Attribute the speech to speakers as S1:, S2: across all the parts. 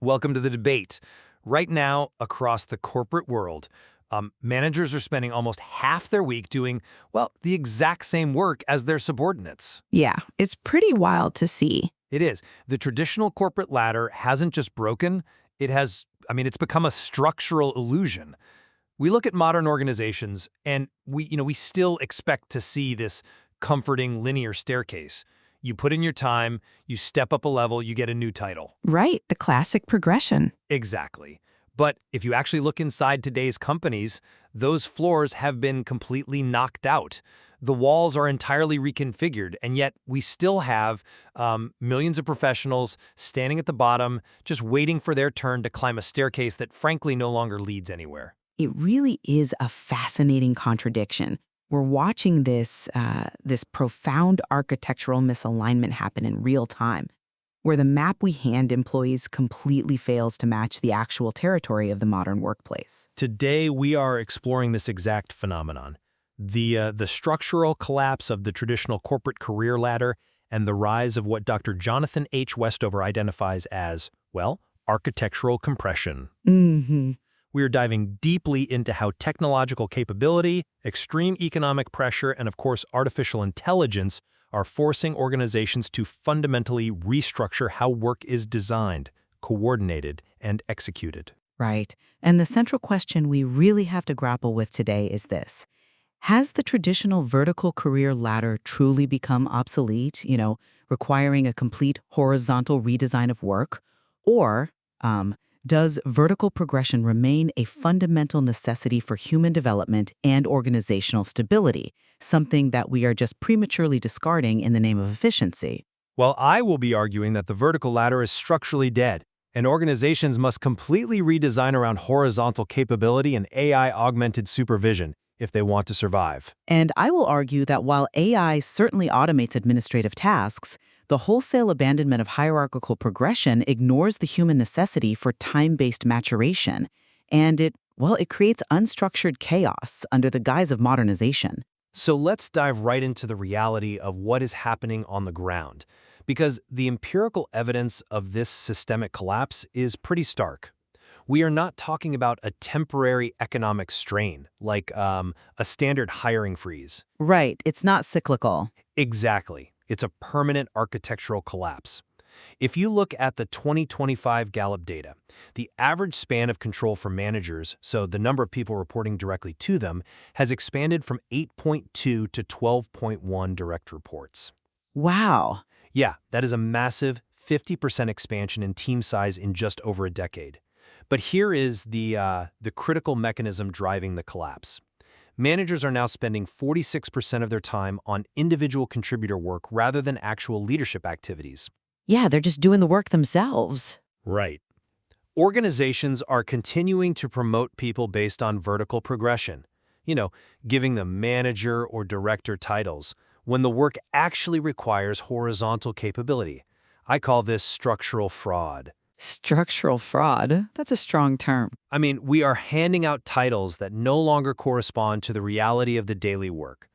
S1: Welcome to the debate. Right now, across the corporate world, managers are spending almost half their week doing, well, the exact same work as their subordinates.
S2: Yeah, it's pretty wild to see.
S1: It is. The traditional corporate ladder hasn't just broken, it's become a structural illusion. We look at modern organizations and we still expect to see this comforting linear staircase. You put in your time, you step up a level, you get a new title.
S2: Right, the classic progression.
S1: Exactly. But if you actually look inside today's companies, those floors have been completely knocked out. The walls are entirely reconfigured, and yet we still have millions of professionals standing at the bottom, just waiting for their turn to climb a staircase that frankly no longer leads anywhere.
S2: It really is a fascinating contradiction. We're watching this profound architectural misalignment happen in real time, where the map we hand employees completely fails to match the actual territory of the modern workplace.
S1: Today, we are exploring this exact phenomenon, the structural collapse of the traditional corporate career ladder and the rise of what Dr. Jonathan H. Westover identifies as, well, architectural compression. We are diving deeply into how technological capability, extreme economic pressure, and of course artificial intelligence are forcing organizations to fundamentally restructure how work is designed, coordinated, and executed.
S2: Right. And the central question we really have to grapple with today is this. Has the traditional vertical career ladder truly become obsolete, requiring a complete horizontal redesign of work? Or, does vertical progression remain a fundamental necessity for human development and organizational stability, something that we are just prematurely discarding in the name of efficiency?
S1: Well, I will be arguing that the vertical ladder is structurally dead, and organizations must completely redesign around horizontal capability and AI-augmented supervision if they want to survive.
S2: And I will argue that while AI certainly automates administrative tasks, the wholesale abandonment of hierarchical progression ignores the human necessity for time-based maturation, and it creates unstructured chaos under the guise of modernization.
S1: So let's dive right into the reality of what is happening on the ground, because the empirical evidence of this systemic collapse is pretty stark. We are not talking about a temporary economic strain, like a standard hiring freeze.
S2: Right, it's not cyclical.
S1: Exactly. It's a permanent architectural collapse. If you look at the 2025 Gallup data, the average span of control for managers, so the number of people reporting directly to them, has expanded from 8.2 to 12.1 direct reports.
S2: Wow.
S1: Yeah, that is a massive 50% expansion in team size in just over a decade. But here is the critical mechanism driving the collapse. Managers are now spending 46% of their time on individual contributor work rather than actual leadership activities.
S2: Yeah, they're just doing the work themselves.
S1: Right. Organizations are continuing to promote people based on vertical progression, giving them manager or director titles, when the work actually requires horizontal capability. I call this structural fraud.
S2: Structural fraud? That's a strong term.
S1: We are handing out titles that no longer correspond to the reality of the daily work.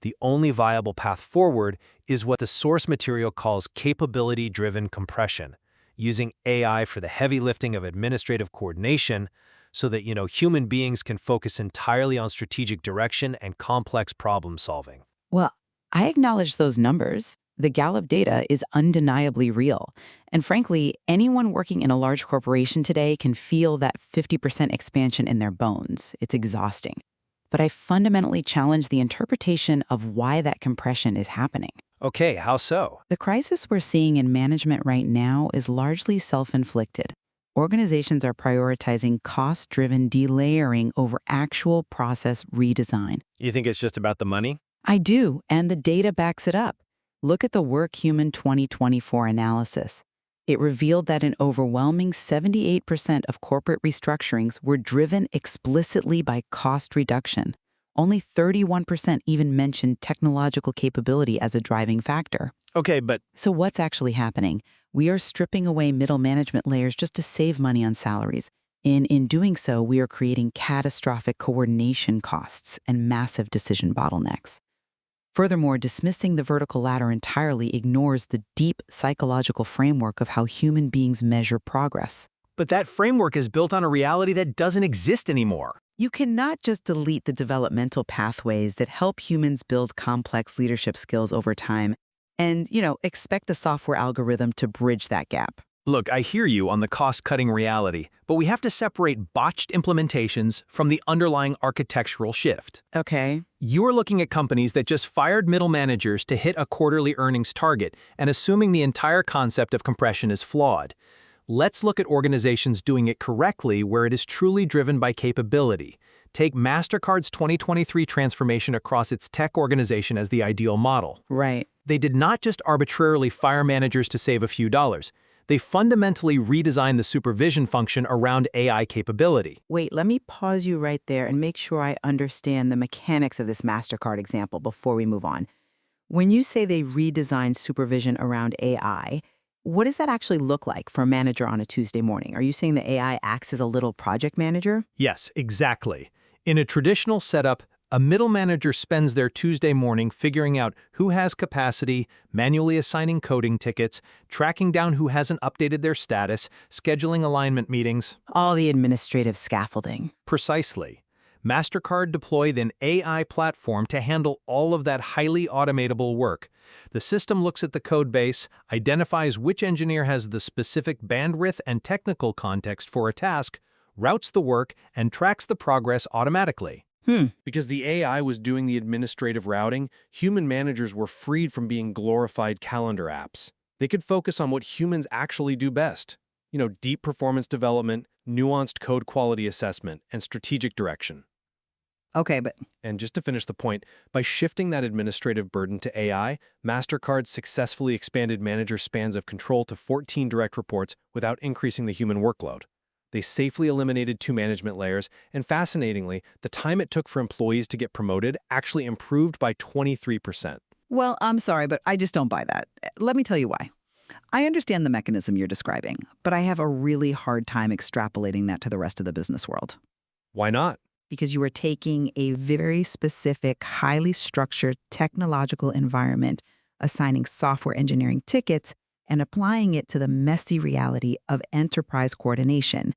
S1: The only viable path forward is what the source material calls capability-driven compression, using AI for the heavy lifting of administrative coordination so that, human beings can focus entirely on strategic direction and complex problem solving.
S2: Well, I acknowledge those numbers. The Gallup data is undeniably real. And frankly, anyone working in a large corporation today can feel that 50% expansion in their bones. It's exhausting. But I fundamentally challenge the interpretation of why that compression is happening.
S1: Okay, how so?
S2: The crisis we're seeing in management right now is largely self-inflicted. Organizations are prioritizing cost-driven delayering over actual process redesign.
S1: You think it's just about the money?
S2: I do, and the data backs it up. Look at the WorkHuman 2024 analysis. It revealed that an overwhelming 78% of corporate restructurings were driven explicitly by cost reduction. Only 31% even mentioned technological capability as a driving factor.
S1: Okay, but
S2: So what's actually happening? We are stripping away middle management layers just to save money on salaries. In doing so, we are creating catastrophic coordination costs and massive decision bottlenecks. Furthermore, dismissing the vertical ladder entirely ignores the deep psychological framework of how human beings measure progress.
S1: But that framework is built on a reality that doesn't exist anymore.
S2: You cannot just delete the developmental pathways that help humans build complex leadership skills over time and, expect the software algorithm to bridge that gap.
S1: Look, I hear you on the cost-cutting reality, but we have to separate botched implementations from the underlying architectural shift.
S2: Okay.
S1: You are looking at companies that just fired middle managers to hit a quarterly earnings target and assuming the entire concept of compression is flawed. Let's look at organizations doing it correctly where it is truly driven by capability. Take MasterCard's 2023 transformation across its tech organization as the ideal model.
S2: Right.
S1: They did not just arbitrarily fire managers to save a few dollars. They fundamentally redesigned the supervision function around AI capability.
S2: Wait, let me pause you right there and make sure I understand the mechanics of this MasterCard example before we move on. When you say they redesigned supervision around AI, what does that actually look like for a manager on a Tuesday morning? Are you saying the AI acts as a little project manager?
S1: Yes, exactly. In a traditional setup, a middle manager spends their Tuesday morning figuring out who has capacity, manually assigning coding tickets, tracking down who hasn't updated their status, scheduling alignment meetings.
S2: All the administrative scaffolding.
S1: Precisely. MasterCard deployed an AI platform to handle all of that highly automatable work. The system looks at the code base, identifies which engineer has the specific bandwidth and technical context for a task, routes the work, and tracks the progress automatically.
S3: Because the AI was doing the administrative routing, human managers were freed from being glorified calendar apps. They could focus on what humans actually do best. Deep performance development, nuanced code quality assessment, and strategic direction.
S2: Okay, but
S3: And just to finish the point, by shifting that administrative burden to AI, MasterCard successfully expanded manager spans of control to 14 direct reports without increasing the human workload. They safely eliminated 2 management layers, and fascinatingly, the time it took for employees to get promoted actually improved by 23%.
S2: Well, I'm sorry, but I just don't buy that. Let me tell you why. I understand the mechanism you're describing, but I have a really hard time extrapolating that to the rest of the business world.
S3: Why not?
S2: Because you are taking a very specific, highly structured technological environment, assigning software engineering tickets, and applying it to the messy reality of enterprise coordination.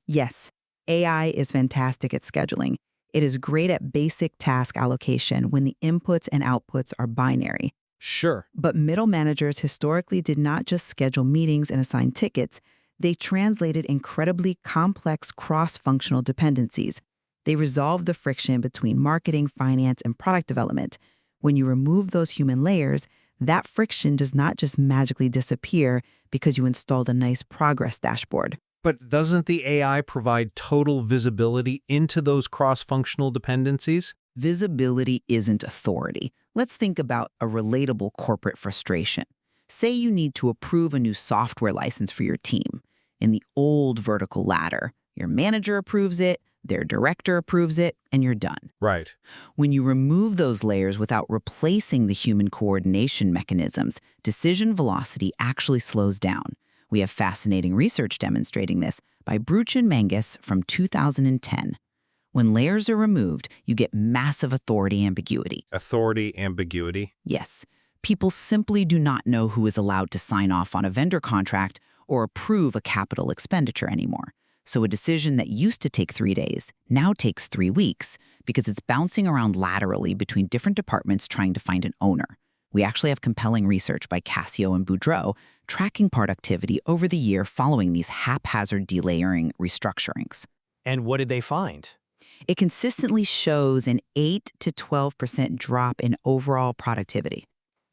S2: Yes, AI is fantastic at scheduling. It is great at basic task allocation when the inputs and outputs are binary.
S3: Sure.
S2: But middle managers historically did not just schedule meetings and assign tickets. They translated incredibly complex cross-functional dependencies. They resolved the friction between marketing, finance, and product development. When you remove those human layers, that friction does not just magically disappear because you installed a nice progress dashboard.
S1: But doesn't the AI provide total visibility into those cross-functional dependencies?
S2: Visibility isn't authority. Let's think about a relatable corporate frustration. Say you need to approve a new software license for your team. In the old vertical ladder, your manager approves it, their director approves it, and you're done.
S1: Right.
S2: When you remove those layers without replacing the human coordination mechanisms, decision velocity actually slows down. We have fascinating research demonstrating this by Bruch and Mangus from 2010. When layers are removed, you get massive authority ambiguity.
S1: Authority ambiguity?
S2: Yes. People simply do not know who is allowed to sign off on a vendor contract or approve a capital expenditure anymore. So a decision that used to take 3 days now takes 3 weeks because it's bouncing around laterally between different departments trying to find an owner. We actually have compelling research by Cassio and Boudreau tracking productivity over the year following these haphazard delayering restructurings.
S1: And what did they find?
S2: It consistently shows an 8 to 12% drop in overall productivity.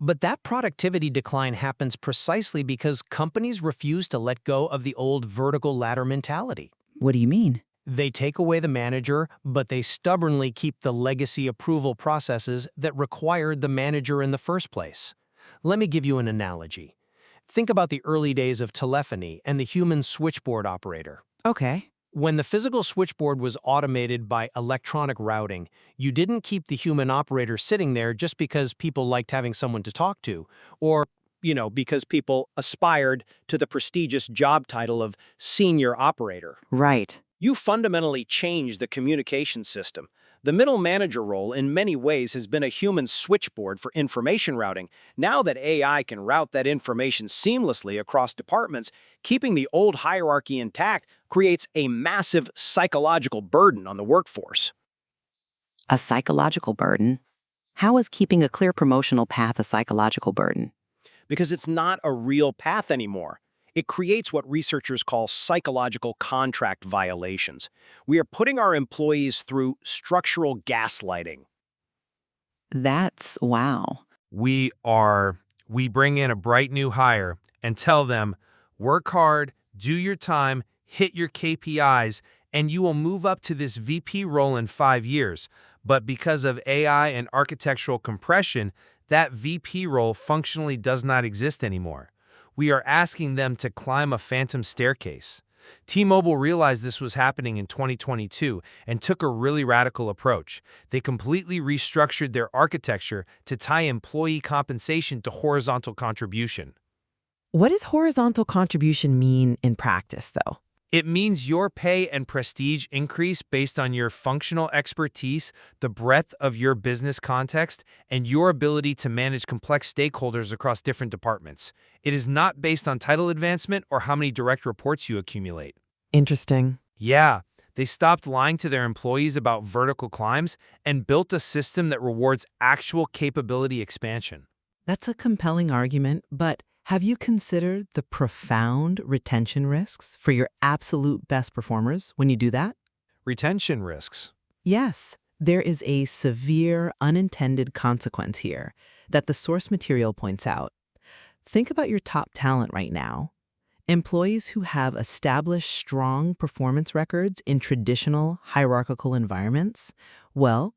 S1: But that productivity decline happens precisely because companies refuse to let go of the old vertical ladder mentality.
S2: What do you mean?
S1: They take away the manager, but they stubbornly keep the legacy approval processes that required the manager in the first place. Let me give you an analogy. Think about the early days of telephony and the human switchboard operator.
S2: Okay.
S1: When the physical switchboard was automated by electronic routing, you didn't keep the human operator sitting there just because people liked having someone to talk to, or, because people aspired to the prestigious job title of senior operator.
S2: Right.
S1: You fundamentally changed the communication system.
S4: The middle manager role in many ways has been a human switchboard for information routing. Now that AI can route that information seamlessly across departments, keeping the old hierarchy intact creates a massive psychological burden on the workforce.
S2: A psychological burden? How is keeping a clear promotional path a psychological burden?
S4: Because it's not a real path anymore. It creates what researchers call psychological contract violations. We are putting our employees through structural gaslighting.
S2: That's wow.
S1: We bring in a bright new hire and tell them, work hard, do your time, hit your KPIs, and you will move up to this VP role in 5 years. But because of AI and architectural compression, that VP role functionally does not exist anymore. We are asking them to climb a phantom staircase. T-Mobile realized this was happening in 2022 and took a really radical approach. They completely restructured their architecture to tie employee compensation to horizontal contribution.
S5: What does horizontal contribution mean in practice, though?
S1: It means your pay and prestige increase based on your functional expertise, the breadth of your business context, and your ability to manage complex stakeholders across different departments. It is not based on title advancement or how many direct reports you accumulate.
S5: Interesting.
S1: Yeah, they stopped lying to their employees about vertical climbs and built a system that rewards actual capability expansion.
S5: That's a compelling argument, but have you considered the profound retention risks for your absolute best performers when you do that?
S1: Retention risks.
S5: Yes, there is a severe unintended consequence here that the source material points out. Think about your top talent right now. Employees who have established strong performance records in traditional hierarchical environments, well,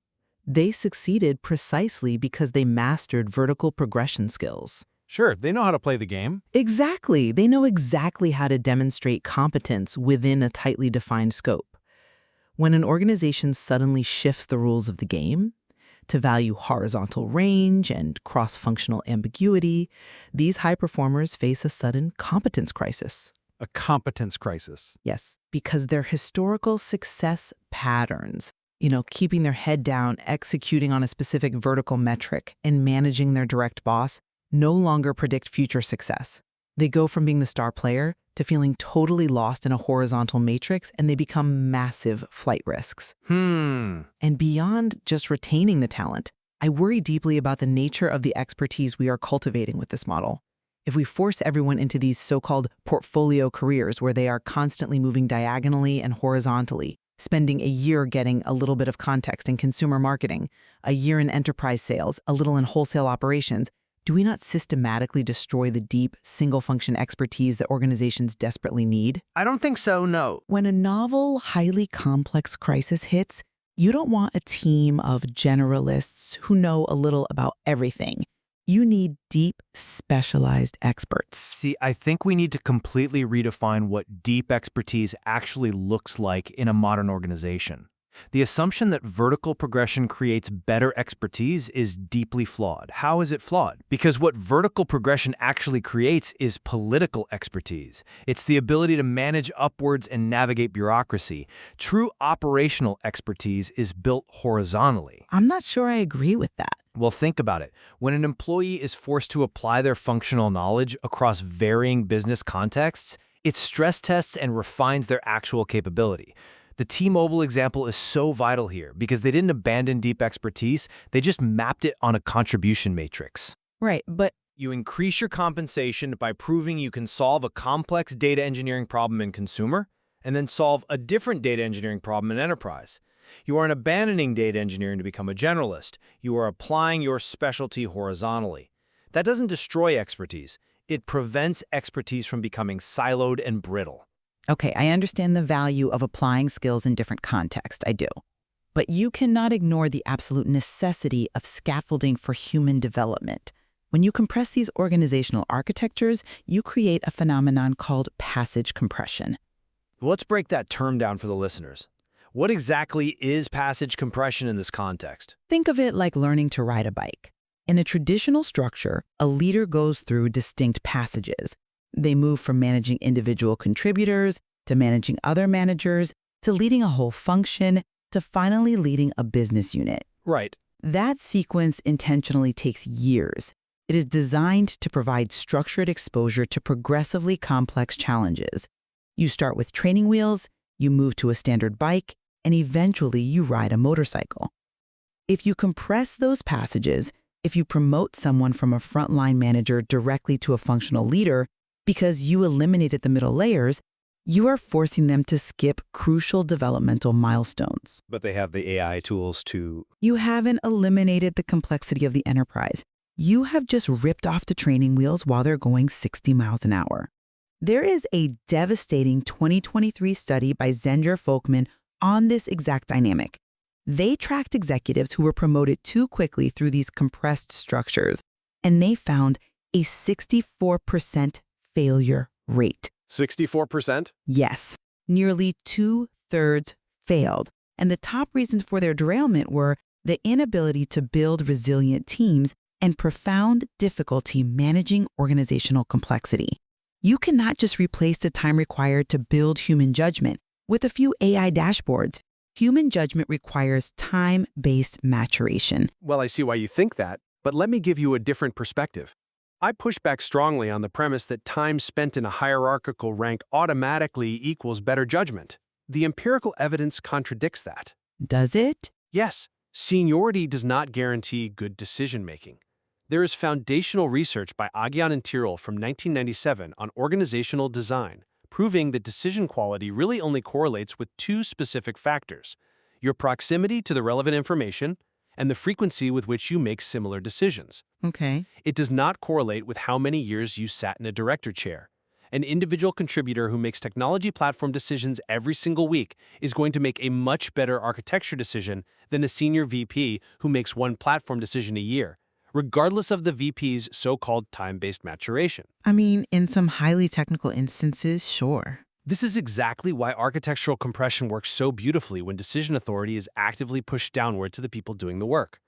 S5: they succeeded precisely because they mastered vertical progression skills.
S1: Sure, they know how to play the game.
S5: Exactly. They know exactly how to demonstrate competence within a tightly defined scope. When an organization suddenly shifts the rules of the game to value horizontal range and cross-functional ambiguity, these high performers face a sudden competence crisis.
S1: A competence crisis.
S5: Yes, because their historical success patterns, keeping their head down, executing on a specific vertical metric, and managing their direct boss, no longer predict future success. They go from being the star player to feeling totally lost in a horizontal matrix, and they become massive flight risks. And beyond just retaining the talent, I worry deeply about the nature of the expertise we are cultivating with this model. If we force everyone into these so-called portfolio careers where they are constantly moving diagonally and horizontally, spending a year getting a little bit of context in consumer marketing, a year in enterprise sales, a little in wholesale operations, do we not systematically destroy the deep, single-function expertise that organizations desperately need?
S6: I don't think so, no.
S2: When a novel, highly complex crisis hits, you don't want a team of generalists who know a little about everything. You need deep, specialized experts.
S6: See, I think we need to completely redefine what deep expertise actually looks like in a modern organization. The assumption that vertical progression creates better expertise is deeply flawed. How is it flawed? Because what vertical progression actually creates is political expertise. It's the ability to manage upwards and navigate bureaucracy. True operational expertise is built horizontally.
S2: I'm not sure I agree with that.
S6: Well, think about it. When an employee is forced to apply their functional knowledge across varying business contexts, it stress tests and refines their actual capability. The T-Mobile example is so vital here because they didn't abandon deep expertise, they just mapped it on a contribution matrix.
S2: Right, but
S6: You increase your compensation by proving you can solve a complex data engineering problem in consumer, and then solve a different data engineering problem in enterprise. You aren't abandoning data engineering to become a generalist. You are applying your specialty horizontally. That doesn't destroy expertise. It prevents expertise from becoming siloed and brittle.
S2: okay, I understand the value of applying skills in different contexts, I do. But you cannot ignore the absolute necessity of scaffolding for human development. When you compress these organizational architectures, you create a phenomenon called passage compression.
S6: Let's break that term down for the listeners. What exactly is passage compression in this context?
S2: Think of it like learning to ride a bike. In a traditional structure, a leader goes through distinct passages. They move from managing individual contributors to managing other managers to leading a whole function to finally leading a business unit.
S3: Right.
S2: That sequence intentionally takes years. It is designed to provide structured exposure to progressively complex challenges. You start with training wheels, you move to a standard bike, and eventually you ride a motorcycle. If you compress those passages, if you promote someone from a frontline manager directly to a functional leader because you eliminated the middle layers, you are forcing them to skip crucial developmental milestones.
S3: But they have the AI tools to...
S2: You haven't eliminated the complexity of the enterprise. You have just ripped off the training wheels while they're going 60 miles an hour. There is a devastating 2023 study by Zenger Folkman on this exact dynamic. They tracked executives who were promoted too quickly through these compressed structures, and they found a 64% failure rate.
S3: 64%?
S2: Yes, nearly 2/3 failed. And the top reasons for their derailment were the inability to build resilient teams and profound difficulty managing organizational complexity. You cannot just replace the time required to build human judgment with a few AI dashboards. Human judgment requires time-based maturation.
S3: Well, I see why you think that, but let me give you a different perspective. I push back strongly on the premise that time spent in a hierarchical rank automatically equals better judgment. The empirical evidence contradicts that.
S2: Does it?
S3: Yes, seniority does not guarantee good decision-making. There is foundational research by Aghian and Tyrrell from 1997 on organizational design, proving that decision quality really only correlates with two specific factors: your proximity to the relevant information and the frequency with which you make similar decisions.
S2: Okay.
S3: It does not correlate with how many years you sat in a director chair. An individual contributor who makes technology platform decisions every single week is going to make a much better architecture decision than a senior VP who makes one platform decision a year, regardless of the VP's so-called time-based maturation.
S5: I mean, in some highly technical instances, sure.
S3: This is exactly why architectural compression works so beautifully when decision authority is actively pushed downward to the people doing the work.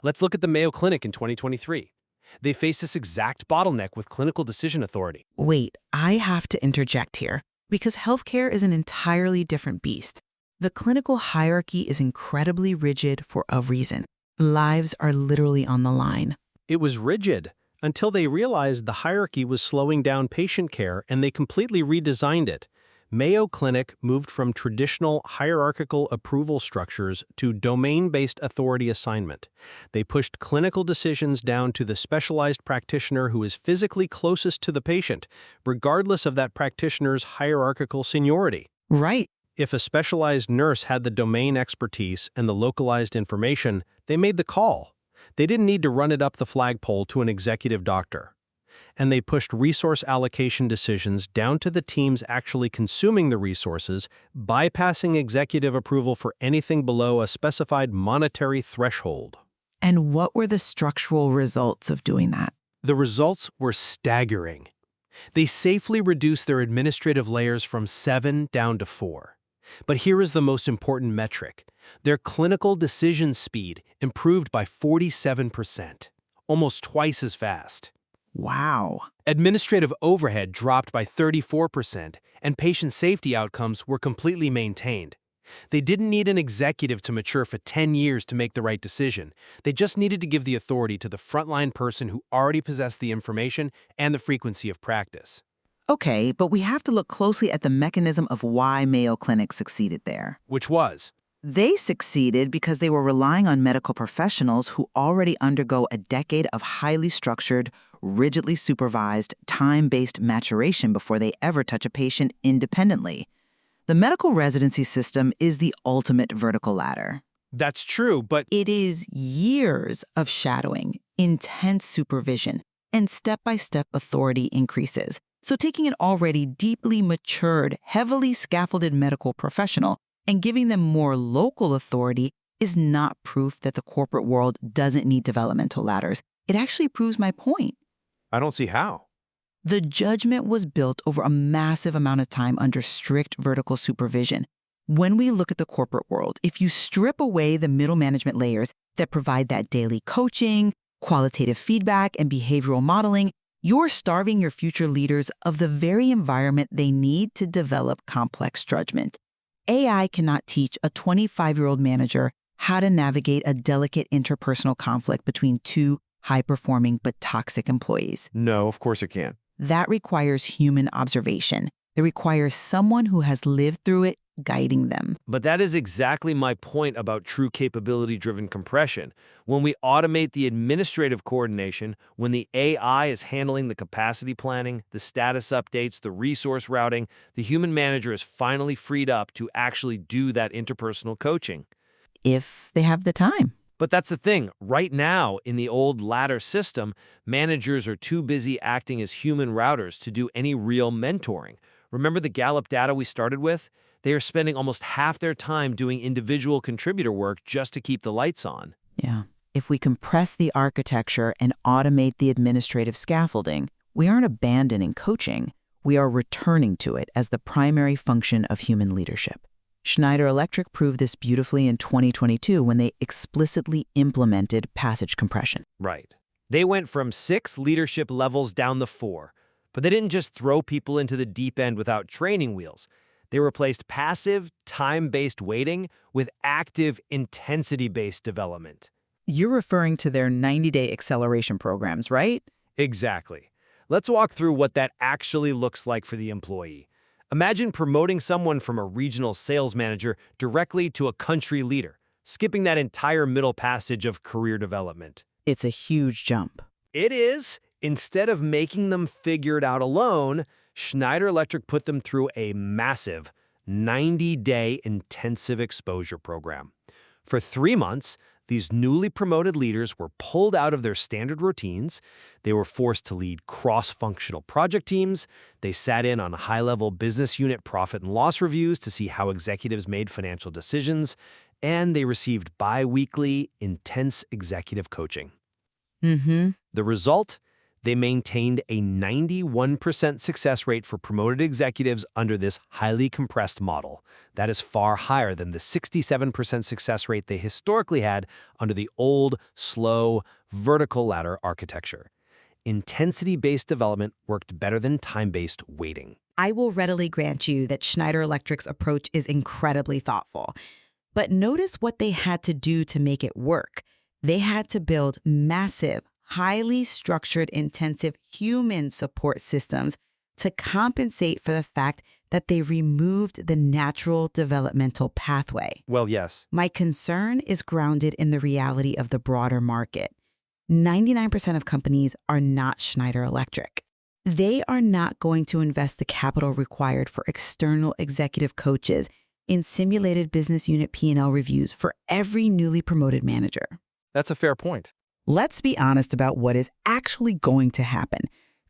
S3: Let's look at the Mayo Clinic in 2023. They face this exact bottleneck with clinical decision authority.
S5: Wait, I have to interject here, because healthcare is an entirely different beast. The clinical hierarchy is incredibly rigid for a reason. Lives are literally on the line.
S4: It was rigid until they realized the hierarchy was slowing down patient care and they completely redesigned it. Mayo Clinic moved from traditional hierarchical approval structures to domain-based authority assignment. They pushed clinical decisions down to the specialized practitioner who is physically closest to the patient, regardless of that practitioner's hierarchical seniority.
S5: Right.
S4: If a specialized nurse had the domain expertise and the localized information, they made the call. They didn't need to run it up the flagpole to an executive doctor. And they pushed resource allocation decisions down to the teams actually consuming the resources, bypassing executive approval for anything below a specified monetary threshold.
S5: And what were the structural results of doing that?
S3: The results were staggering. They safely reduced their administrative layers from 7 down to 4. But here is the most important metric. Their clinical decision speed improved by 47%, almost twice as fast.
S5: Wow.
S3: Administrative overhead dropped by 34%, and patient safety outcomes were completely maintained. They didn't need an executive to mature for 10 years to make the right decision. They just needed to give the authority to the frontline person who already possessed the information and the frequency of practice.
S5: Okay, but we have to look closely at the mechanism of why Mayo Clinic succeeded there.
S3: Which was?
S5: They succeeded because they were relying on medical professionals who already undergo a decade of highly structured, rigidly supervised, time-based maturation before they ever touch a patient independently. The medical residency system is the ultimate vertical ladder.
S3: That's true, but
S5: It is years of shadowing, intense supervision, and step-by-step authority increases. So taking an already deeply matured, heavily scaffolded medical professional and giving them more local authority is not proof that the corporate world doesn't need developmental ladders. It actually proves my point.
S3: I don't see how.
S5: The judgment was built over a massive amount of time under strict vertical supervision. When we look at the corporate world, if you strip away the middle management layers that provide that daily coaching, qualitative feedback, and behavioral modeling, you're starving your future leaders of the very environment they need to develop complex judgment.
S2: AI cannot teach a 25-year-old manager how to navigate a delicate interpersonal conflict between two high-performing but toxic employees.
S3: No, of course it can't.
S2: That requires human observation. It requires someone who has lived through it guiding them.
S3: But that is exactly my point about true capability-driven compression. When we automate the administrative coordination, when the AI is handling the capacity planning, the status updates, the resource routing, the human manager is finally freed up to actually do that interpersonal coaching.
S2: If they have the time.
S3: But that's the thing. Right now, in the old ladder system, managers are too busy acting as human routers to do any real mentoring. Remember the Gallup data we started with? They are spending almost half their time doing individual contributor work just to keep the lights on.
S2: Yeah. If we compress the architecture and automate the administrative scaffolding, we aren't abandoning coaching. We are returning to it as the primary function of human leadership. Schneider Electric proved this beautifully in 2022 when they explicitly implemented passage compression.
S3: Right. They went from 6 leadership levels down to 4. But they didn't just throw people into the deep end without training wheels. They replaced passive, time-based waiting with active, intensity-based development.
S5: You're referring to their 90-day acceleration programs, right?
S3: Exactly. Let's walk through what that actually looks like for the employee. Imagine promoting someone from a regional sales manager directly to a country leader, skipping that entire middle passage of career development.
S5: It's a huge jump.
S3: It is. Instead of making them figure it out alone, Schneider Electric put them through a massive 90-day intensive exposure program. For 3 months, these newly promoted leaders were pulled out of their standard routines. They were forced to lead cross-functional project teams. They sat in on high-level business unit profit and loss reviews to see how executives made financial decisions. And they received bi-weekly, intense executive coaching. The result? They maintained a 91% success rate for promoted executives under this highly compressed model. That is far higher than the 67% success rate they historically had under the old, slow, vertical ladder architecture. Intensity-based development worked better than time-based waiting.
S2: I will readily grant you that Schneider Electric's approach is incredibly thoughtful. But notice what they had to do to make it work. They had to build massive, highly structured, intensive human support systems to compensate for the fact that they removed the natural developmental pathway.
S3: Well, yes.
S2: My concern is grounded in the reality of the broader market. 99% of companies are not Schneider Electric. They are not going to invest the capital required for external executive coaches in simulated business unit P&L reviews for every newly promoted manager.
S3: That's a fair point.
S5: Let's be honest about what is actually going to happen.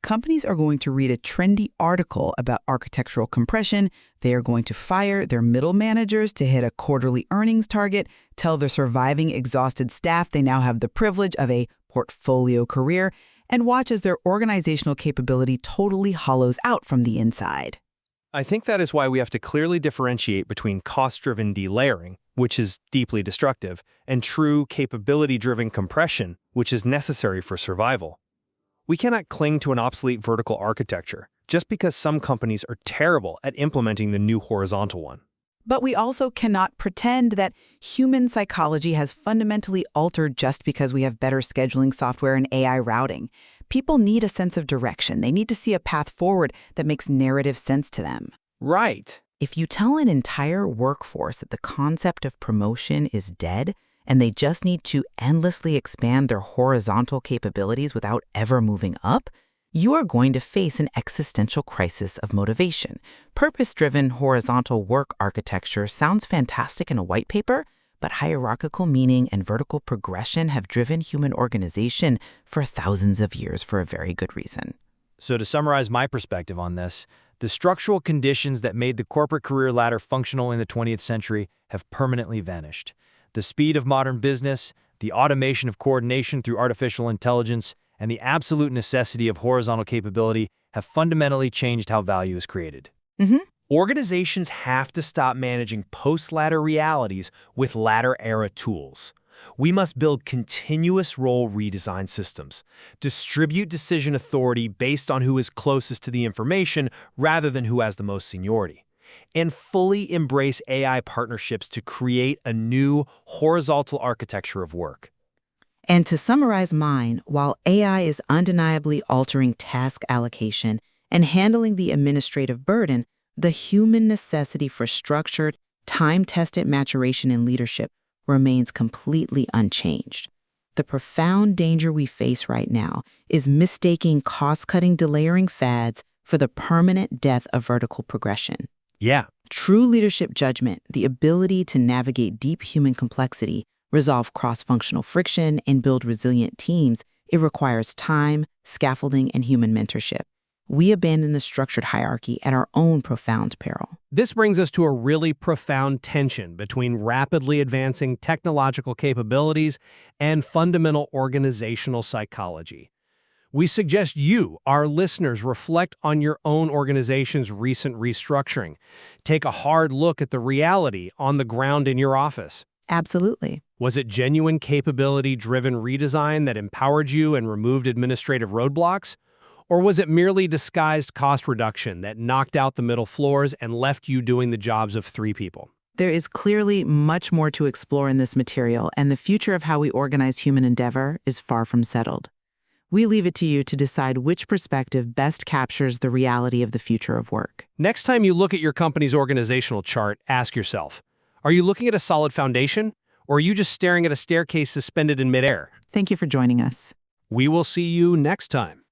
S5: Companies are going to read a trendy article about architectural compression. They are going to fire their middle managers to hit a quarterly earnings target, tell their surviving exhausted staff they now have the privilege of a portfolio career, and watch as their organizational capability totally hollows out from the inside.
S3: I think that is why we have to clearly differentiate between cost-driven delayering, which is deeply destructive, and true capability-driven compression, which is necessary for survival. We cannot cling to an obsolete vertical architecture just because some companies are terrible at implementing the new horizontal one.
S5: But we also cannot pretend that human psychology has fundamentally altered just because we have better scheduling software and AI routing. People need a sense of direction. They need to see a path forward that makes narrative sense to them.
S3: Right.
S2: If you tell an entire workforce that the concept of promotion is dead and they just need to endlessly expand their horizontal capabilities without ever moving up, you are going to face an existential crisis of motivation. Purpose-driven horizontal work architecture sounds fantastic in a white paper, but hierarchical meaning and vertical progression have driven human organization for thousands of years for a very good reason.
S1: So to summarize my perspective on this, the structural conditions that made the corporate career ladder functional in the 20th century have permanently vanished. The speed of modern business, the automation of coordination through artificial intelligence, and the absolute necessity of horizontal capability have fundamentally changed how value is created. Organizations have to stop managing post-ladder realities with ladder-era tools. We must build continuous role redesign systems, distribute decision authority based on who is closest to the information rather than who has the most seniority, and fully embrace AI partnerships to create a new horizontal architecture of work.
S2: And to summarize mine, while AI is undeniably altering task allocation and handling the administrative burden, the human necessity for structured, time-tested maturation in leadership remains completely unchanged. The profound danger we face right now is mistaking cost-cutting delayering fads for the permanent death of vertical progression.
S1: Yeah.
S2: True leadership judgment, the ability to navigate deep human complexity, resolve cross-functional friction, and build resilient teams, it requires time, scaffolding, and human mentorship. We abandon the structured hierarchy at our own profound peril.
S1: This brings us to a really profound tension between rapidly advancing technological capabilities and fundamental organizational psychology. We suggest you, our listeners, reflect on your own organization's recent restructuring. Take a hard look at the reality on the ground in your office.
S2: Absolutely.
S1: Was it genuine capability-driven redesign that empowered you and removed administrative roadblocks? Or was it merely disguised cost reduction that knocked out the middle floors and left you doing the jobs of 3 people?
S5: There is clearly much more to explore in this material, and the future of how we organize human endeavor is far from settled. We leave it to you to decide which perspective best captures the reality of the future of work.
S1: Next time you look at your company's organizational chart, ask yourself, are you looking at a solid foundation, or are you just staring at a staircase suspended in midair?
S5: Thank you for joining us.
S1: We will see you next time.